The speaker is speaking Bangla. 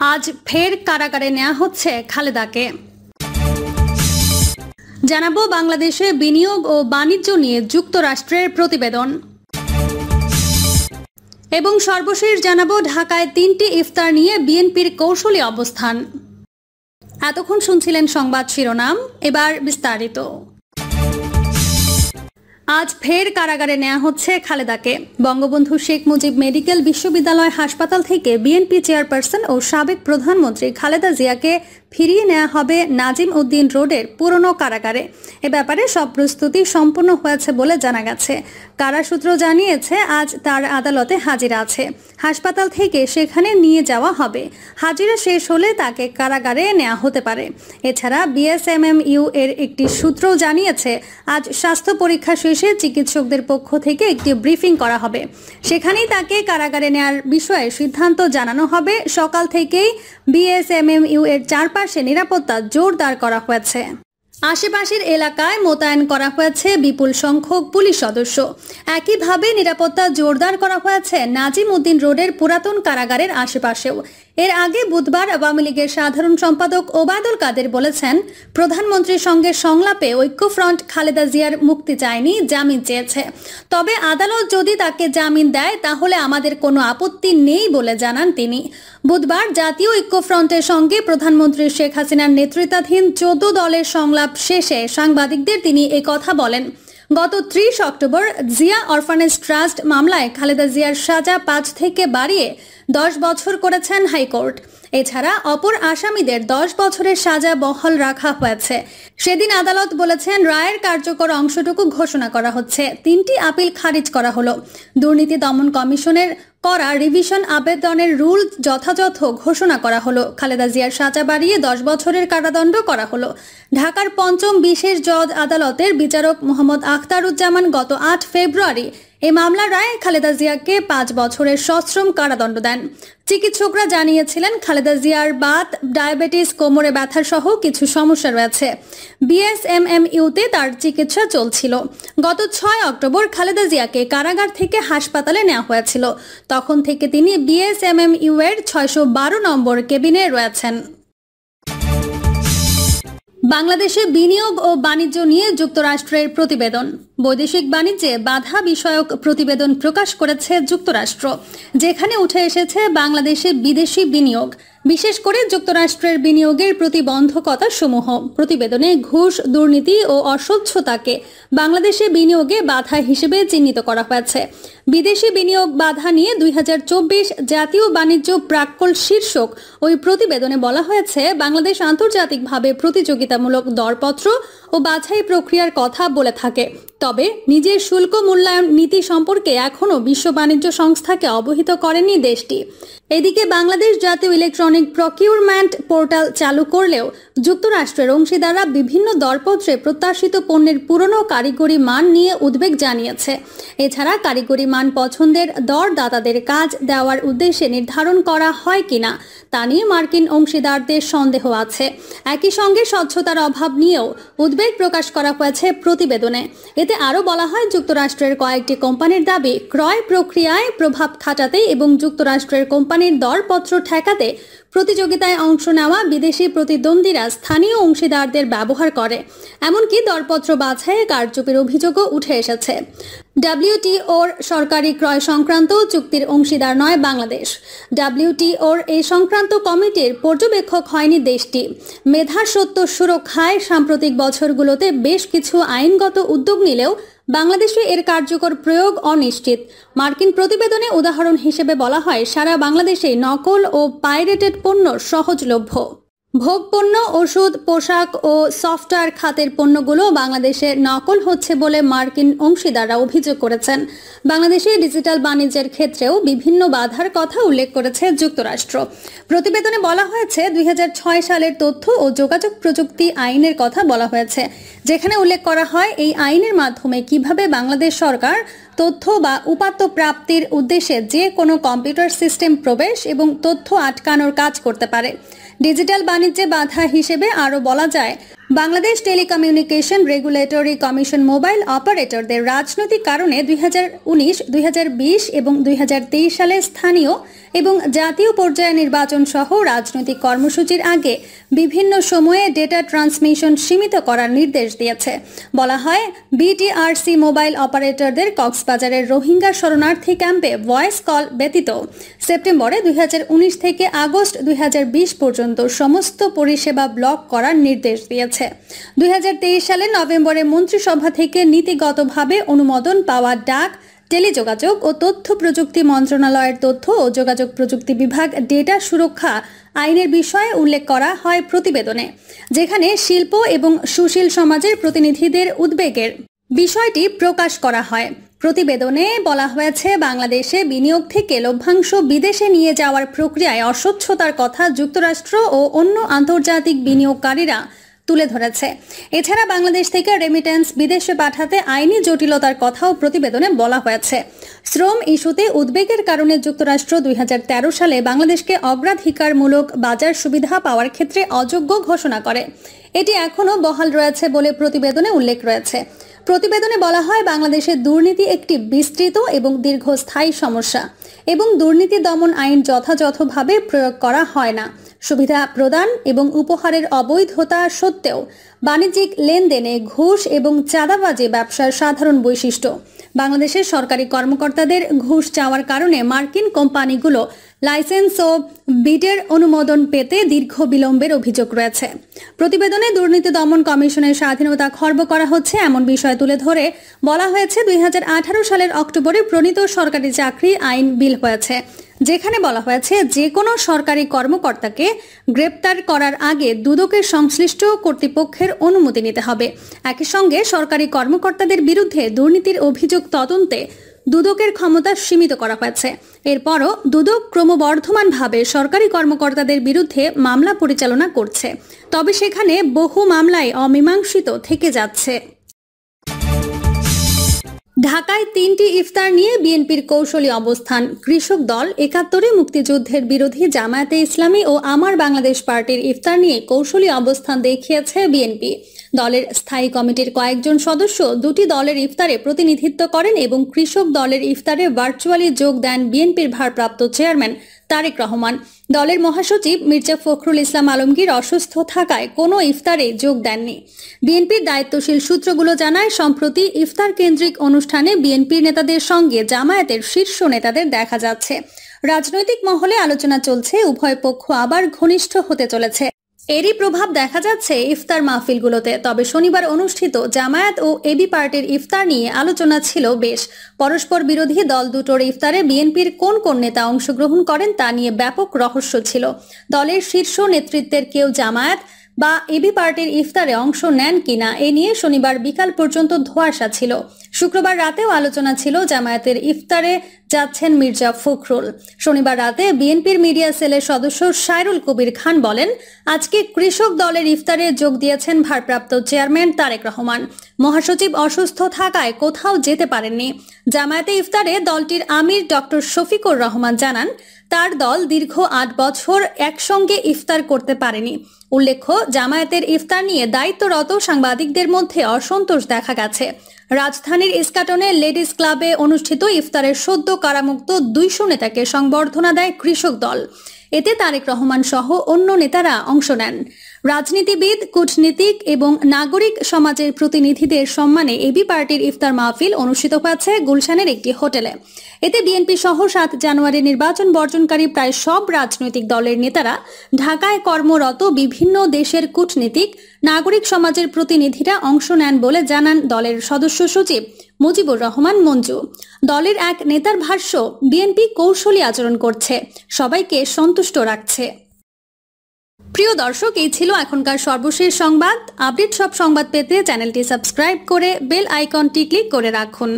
আজ ফের কারাগারে নেওয়া হচ্ছে খালেদাকে। জানাবো বাংলাদেশে বিনিয়োগ ও বাণিজ্য নিয়ে যুক্তরাষ্ট্রের প্রতিবেদন এবং সর্বশেষ জানাবো ঢাকায় 3টি ইফতার নিয়ে বিএনপির কৌশলী অবস্থান। এতক্ষণ শুনছিলেন সংবাদ শিরোনাম, এবার বিস্তারিত। আজ ফের কারাগারে নেওয়া হচ্ছে খালেদাকে। বঙ্গবন্ধু শেখ মুজিব মেডিকেল বিশ্ববিদ্যালয় হাসপাতাল থেকে বিএনপি চেয়ারপারসন ও সাবেক প্রধানমন্ত্রী খালেদা জিয়াকে ফিরিয়ে নেওয়া হবে নাজিম উদ্দিন রোডের পুরনো কারাগারে। এ ব্যাপারে সব প্রস্তুতি সম্পন্ন হয়েছে বলে জানা গেছে। কারা সূত্র জানিয়েছে আজ তার আদালতে হাজিরা আছে। হাসপাতাল থেকে সেখানে নিয়ে যাওয়া হবে। হাজিরা শেষ হলে তাকে কারাগারে নেওয়া হতে পারে। এছাড়া বিএসএমএমইউ এর একটি সূত্র জানিয়েছে আজ স্বাস্থ্য পরীক্ষা শেষে চিকিৎসকদের পক্ষ থেকে একটি ব্রিফিং করা হবে। সেখানেই তাকে কারাগারে নেওয়ার বিষয়ে সিদ্ধান্ত জানানো হবে। সকাল থেকেই বিএসএমএমইউ এর চারপাশে নিরাপত্তা জোরদার করা হয়েছে। আশেপাশের এলাকায় মোতায়েন করা হয়েছে বিপুল সংখ্যক পুলিশ সদস্য। একইভাবে নিরাপত্তা জোরদার করা হয়েছে নাজিম উদ্দিন রোডের পুরাতন কারাগারের আশেপাশেও। এর আগে বুধবার আওয়ামী লীগের সাধারণ সম্পাদক ওবায়দুল কাদের বলেছেন, প্রধানমন্ত্রীর সঙ্গে সংলাপে ঐক্যফ্রন্ট খালেদা জিয়ার মুক্তি চায়নি, জামিন চেয়েছে। তবে আদালত যদি তাকে জামিন দেয় তাহলে আমাদের কোনো আপত্তি নেই বলে জানান তিনি। বুধবার জাতীয় ঐক্যফ্রন্টের সঙ্গে প্রধানমন্ত্রী শেখ হাসিনার নেতৃত্বাধীন 14 দলের সংলাপ শেষে সাংবাদিকদের তিনি এ কথা বলেন। গত 30 অক্টোবর জিয়া অরফানেজ ট্রাস্ট মামলায় খালেদা জিয়ার সাজা 5 থেকে বাড়িয়ে 10 বছর করেছেন হাইকোর্ট। এছাড়া অপর আসামিদের 10 বছরের সাজা বহাল রাখা হয়েছে। সেদিন আদালত বলেছেন রায়ের কার্যকর অংশটুকু ঘোষণা করা হচ্ছে। 3টি আপিল খারিজ করা হলো। দুর্নীতি দমন কমিশনের করা রিভিশন আবেদনের রুল যথাযথ ঘোষণা করা হলো। খালেদা জিয়ার সাজা বাড়িয়ে 10 বছরের কারাদণ্ড করা হলো। ঢাকার 5ম বিশেষ জজ আদালতের বিচারক মোহাম্মদ আখতারুজ্জামান গত 8 ফেব্রুয়ারি এই মামলার রায়ে খালেদা জিয়াকে 5 বছরের সশ্রম কারাদণ্ড দেন। চিকিৎসকরা জানিয়েছিলেন খালেদা জিয়ার বাত, ডায়াবেটিস, কোমরে ব্যথা সহ কিছু সমস্যা রয়েছে। বিএসএমএমইউতে তার চিকিৎসা চলছিল। গত 6 অক্টোবর খালেদা জিয়াকে কারাগার থেকে হাসপাতালে নেওয়া হয়েছিল। তখন থেকে তিনি বিএসএমএমইউ এর 612 নম্বর কেবিনে রয়েছেন। বাংলাদেশে বিনিয়োগ ও বাণিজ্য নিয়ে যুক্তরাষ্ট্রের প্রতিবেদন। বৈদেশিক বাণিজ্যে বাধা বিষয়ক প্রতিবেদন প্রকাশ করেছে যুক্তরাষ্ট্র, যেখানে উঠে এসেছে বাংলাদেশে বিদেশি বিনিয়োগ, বিশেষ করে যুক্তরাষ্ট্রের বিনিয়োগের প্রতিবন্ধকতা সমূহ। প্রতিবেদনে ঘুষ, দুর্নীতি ও অস্বচ্ছতাকে বাংলাদেশে বিনিয়োগে বাধা হিসেবে চিহ্নিত করা হয়েছে। বিদেশি বিনিয়োগ বাধা নিয়ে 2024 জাতীয় বাণিজ্য প্রাক্কল শীর্ষক ওই প্রতিবেদনে বলা হয়েছে, বাংলাদেশ আন্তর্জাতিকভাবে প্রতিযোগিতামূলক দরপত্র ও বাছাই প্রক্রিয়ার কথা বলে থাকে, তবে নিজের শুল্ক মূল্যায়ন নীতি সম্পর্কে এখনও বিশ্ব বাণিজ্য সংস্থাকে অবহিত করেনি দেশটি। এদিকে বাংলাদেশ জাতীয় ইলেকট্রনিক প্রকিউরমেন্ট পোর্টাল চালু করলেও যুক্তরাষ্ট্রের অংশীদাররা বিভিন্ন দরপত্রে প্রত্যাশিত পণ্যের পুরনো কারিগরি মান নিয়ে উদ্বেগ জানিয়েছে। এছাড়া কারিগরি মান পছন্দের দরদাতাদের কাজ দেওয়ার উদ্দেশ্যে নির্ধারণ করা হয় কিনা তা নিয়ে মার্কিন অংশীদারদের সন্দেহ আছে। একই সঙ্গে স্বচ্ছতার অভাব নিয়েও উদ্বেগ প্রকাশ করা হয়েছে প্রতিবেদনে। এতে আরও বলা হয়, যুক্তরাষ্ট্রের কয়েকটি কোম্পানির দাবি ক্রয় প্রক্রিয়ায় প্রভাব খাটাতে এবং যুক্তরাষ্ট্রের কোম্পানির দরপত্র ঠেকাতে প্রতিযোগিতায় অংশ নেওয়া বিদেশি প্রতিদ্বন্দ্বীরা স্থানীয় অংশীদারদের ব্যবহার করে। এমনকি দরপত্র বাছাইয়ে কারচুপির অভিযোগও উঠে এসেছে। ডব্লিউটিওর সরকারি ক্রয় সংক্রান্ত চুক্তির অংশীদার নয় বাংলাদেশ। ডব্লিউটিওর এই সংক্রান্ত কমিটির পর্যবেক্ষক হয়নি দেশটি। মেধার সত্য সুরক্ষায় সাম্প্রতিক বছরগুলোতে বেশ কিছু আইনগত উদ্যোগ নিলেও বাংলাদেশে এর কার্যকর প্রয়োগ অনিশ্চিত। মার্কিন প্রতিবেদনে উদাহরণ হিসেবে বলা হয়, সারা বাংলাদেশে নকল ও পাইরেটেড পণ্য সহজলভ্য। ভোগপণ্য, ওষুধ, পোশাক ও সফটওয়্যার খাতের পণ্যগুলো বাংলাদেশে নকল হচ্ছে বলে মার্কিন অংশীদাররা অভিযোগ করেছেন। বাংলাদেশে ডিজিটাল বাণিজ্যের ক্ষেত্রেও বিভিন্ন বাধার কথা উল্লেখ করেছে যুক্তরাষ্ট্র। প্রতিবেদনে বলা হয়েছে, 2006 সালের তথ্য ও যোগাযোগ প্রযুক্তি আইনের কথা বলা হয়েছে, যেখানে উল্লেখ করা হয় এই আইনের মাধ্যমে কিভাবে বাংলাদেশ সরকার তথ্য বা উপাত্ত প্রাপ্তির উদ্দেশ্যে যে কোনো কম্পিউটার সিস্টেম প্রবেশ এবং তথ্য আটকানোর কাজ করতে পারে। ডিজিটাল বাণিজ্যে বাধা হিসেবে আরও বলা যায়, Bangladesh telecommunication regulatory commission mobile অপারেটরদের রাজনৈতিক কারণে 2019, 2020 এবং 2023 সালে স্থানীয় এবং জাতীয় পর্যায়ে নির্বাচন সহ রাজনৈতিক কর্মসূচির আগে বিভিন্ন সময়ে ডেটা ট্রান্সমিশন সীমিত করার নির্দেশ দিয়েছে। বলা হয়, বিটিআরসি মোবাইল অপারেটরদের কক্সবাজারের রোহিঙ্গা শরণার্থী ক্যাম্পে ভয়েস কল ব্যতীত সেপ্টেম্বরে 2019 থেকে আগস্ট 2020 পর্যন্ত সমস্ত পরিষেবা ব্লক করার নির্দেশ দিয়েছে। 2023 সালের নভেম্বরে মন্ত্রিসভা থেকে নীতিগতভাবে অনুমোদন পাওয়া ডাক, টেলিযোগাযোগ ও তথ্য প্রযুক্তি মন্ত্রণালয়ের তথ্য ও যোগাযোগ প্রযুক্তি বিভাগ ডেটা সুরক্ষা আইনের বিষয়ে উল্লেখ করা হয় প্রতিবেদনে, যেখানে শিল্প এবং সুশীল সমাজের প্রতিনিধিদের উদ্বেগের বিষয়টি প্রকাশ করা হয়। প্রতিবেদনে বলা হয়েছে, বাংলাদেশে বিনিয়োগ থেকে লভ্যাংশ বিদেশে নিয়ে যাওয়ার প্রক্রিয়ায় অস্বচ্ছতার কথা যুক্তরাষ্ট্র ও অন্য আন্তর্জাতিক বিনিয়োগকারীরা তুলে ধরেছে। এছাড়া বাংলাদেশ থেকে রেমিটেন্স বিদেশে পাঠাতে আইনি জটিলতার কথাও প্রতিবেদনে বলা হয়েছে। শ্রম ইস্যুতে উদ্বেগের কারণে যুক্তরাষ্ট্র 2013 সালে বাংলাদেশকে অগ্রাধিকারমূলক বাজার সুবিধা পাওয়ার ক্ষেত্রে অযোগ্য ঘোষণা করে। এটি এখনও বহাল রয়েছে বলে প্রতিবেদনে উল্লেখ রয়েছে। প্রতিবেদনে বলা হয়, বাংলাদেশের দুর্নীতি একটি বিস্তৃত এবং দীর্ঘস্থায়ী সমস্যা এবং দুর্নীতি দমন আইন যথাযথভাবে প্রয়োগ করা হয় না। সুবিধা প্রদান এবং উপহারের অবৈধতা সত্ত্বেও বাণিজ্যিক লেনদেনে ঘুষ এবং চাঁদাবাজি ব্যবসার সাধারণ বৈশিষ্ট্য। বাংলাদেশের সরকারি কর্মকর্তাদের ঘুষ চাওয়ার কারণে মার্কিন কোম্পানিগুলো লাইসেন্স ও বিডের অনুমোদন পেতে দীর্ঘ বিলম্বের অভিযোগ রয়েছে। প্রতিবেদনে দুর্নীতি দমন কমিশনের স্বাধীনতা খর্ব করা হচ্ছে এমন বিষয় তুলে ধরে বলা হয়েছে, 2018 সালের অক্টোবরে প্রণীত সরকারি চাকরি আইন বিল হয়েছে, যেখানে বলা হয়েছে যে কোনো সরকারি কর্মকর্তাকে গ্রেপ্তার করার আগে দুদকের সংশ্লিষ্ট কর্তৃপক্ষের অনুমতি নিতে হবে। একই সঙ্গে সরকারি কর্মকর্তাদের বিরুদ্ধে দুর্নীতির অভিযোগ তদন্তে দুদকের ক্ষমতা সীমিত করা হয়েছে। এরপরও দুদক ক্রমবর্ধমানভাবে সরকারি কর্মকর্তাদের বিরুদ্ধে মামলা পরিচালনা করছে, তবে সেখানে বহু মামলাই অমীমাংসিত থেকে যাচ্ছে। ঢাকায় 3টি ইফতার নিয়ে বিএনপির কৌশলী অবস্থান। কৃষক দল, 71 মুক্তিযুদ্ধের বিরোধী জামায়াতে ইসলামী ও আমার বাংলাদেশ পার্টির ইফতার নিয়ে কৌশলী অবস্থান দেখিয়েছে বিএনপি। দলের স্থায়ী কমিটির কয়েকজন সদস্য দুটি দলের ইফতারে প্রতিনিধিত্ব করেন এবং কৃষক দলের ইফতারে ভার্চুয়ালি যোগ দেন বিএনপির ভারপ্রাপ্ত চেয়ারম্যান তারেক রহমান। দলের মহাসচিব মির্জা ফখরুল ইসলাম আলমগীর অসুস্থ থাকায় কোনো ইফতারে যোগ দেননি। বিএনপির দায়িত্বশীল সূত্রগুলো জানায়, সম্প্রতি ইফতার কেন্দ্রিক অনুষ্ঠানে বিএনপির নেতাদের সঙ্গে জামায়াতের শীর্ষ নেতাদের দেখা যাচ্ছে। রাজনৈতিক মহলে আলোচনা চলছে, উভয় পক্ষ আবার ঘনিষ্ঠ হতে চলেছে। এরই প্রভাব দেখা যাচ্ছে ইফতার মাহফিলগুলোতে। তবে শনিবার অনুষ্ঠিত জামায়াত ও এবি পার্টির ইফতার নিয়ে আলোচনা ছিল বেশ। পরস্পর বিরোধী দল দুটোর ইফতারে বিএনপির কোন কোন নেতা অংশগ্রহণ করেন তা নিয়ে ব্যাপক রহস্য ছিল। দলের শীর্ষ নেতৃত্বের কেউ জামায়াত বা এবি পার্টির ইফতারে অংশ নেন কিনা এ নিয়ে শনিবার বিকাল পর্যন্ত ধোঁয়াশা ছিল। শুক্রবার রাতেও আলোচনা ছিল জামায়াতের ইফতারে যাচ্ছেন মির্জা ফখরুল। শনিবার রাতে বিএনপির মিডিয়া সেলের সদস্য সাইরুল কবির খান বলেন, আজকে কৃষক দলের ইফতারে যোগ দিয়েছেন ভারপ্রাপ্ত চেয়ারম্যান তারেক রহমান। মহাসচিব অসুস্থ থাকায় কোথাও যেতে পারেননি। জামায়াতে ইফতারে দলটির আমির ডক্টর শফিকুর রহমান জানান, তার দল দীর্ঘ 8 বছর একসঙ্গে ইফতার করতে পারেনি। উল্লেখ্য, জামায়াতের ইফতার নিয়ে দায়িত্বরত সাংবাদিকদের মধ্যে অসন্তোষ দেখা গেছে। রাজধানীর ইস্কাটনে লেডিস ক্লাবে অনুষ্ঠিত ইফতারের সদ্য কারামুক্ত 200 নেতাকে সংবর্ধনা দেয় কৃষক দল। এতে তারেক রহমান সহ অন্য নেতারা অংশ নেন। রাজনীতিবিদ, কূটনীতিক এবং নাগরিক সমাজের প্রতিনিধিদের সম্মানে এবি পার্টির ইফতার মাহফিল অনুষ্ঠিত হয়েছে গুলশানের একটি হোটেলে। এতে বিএনপি সহ 7 জানুয়ারি নির্বাচন বর্জনকারী প্রায় সব রাজনৈতিক দলের নেতারা, ঢাকায় কর্মরত বিভিন্ন দেশের কূটনীতিক, নাগরিক সমাজের প্রতিনিধিরা অংশ নেন বলে জানান দলের সদস্য সচিব মুজিবুর রহমান মঞ্জু। দলের এক নেতার ভাষ্য, বিএনপি কৌশলী আচরণ করছে, সবাইকে সন্তুষ্ট রাখছে। প্রিয় দর্শক, এই ছিল এখনকার সর্বশেষ সংবাদ। আপডেট সব সংবাদ পেতে চ্যানেলটি সাবস্ক্রাইব করে বেল আইকনটি ক্লিক করে রাখুন।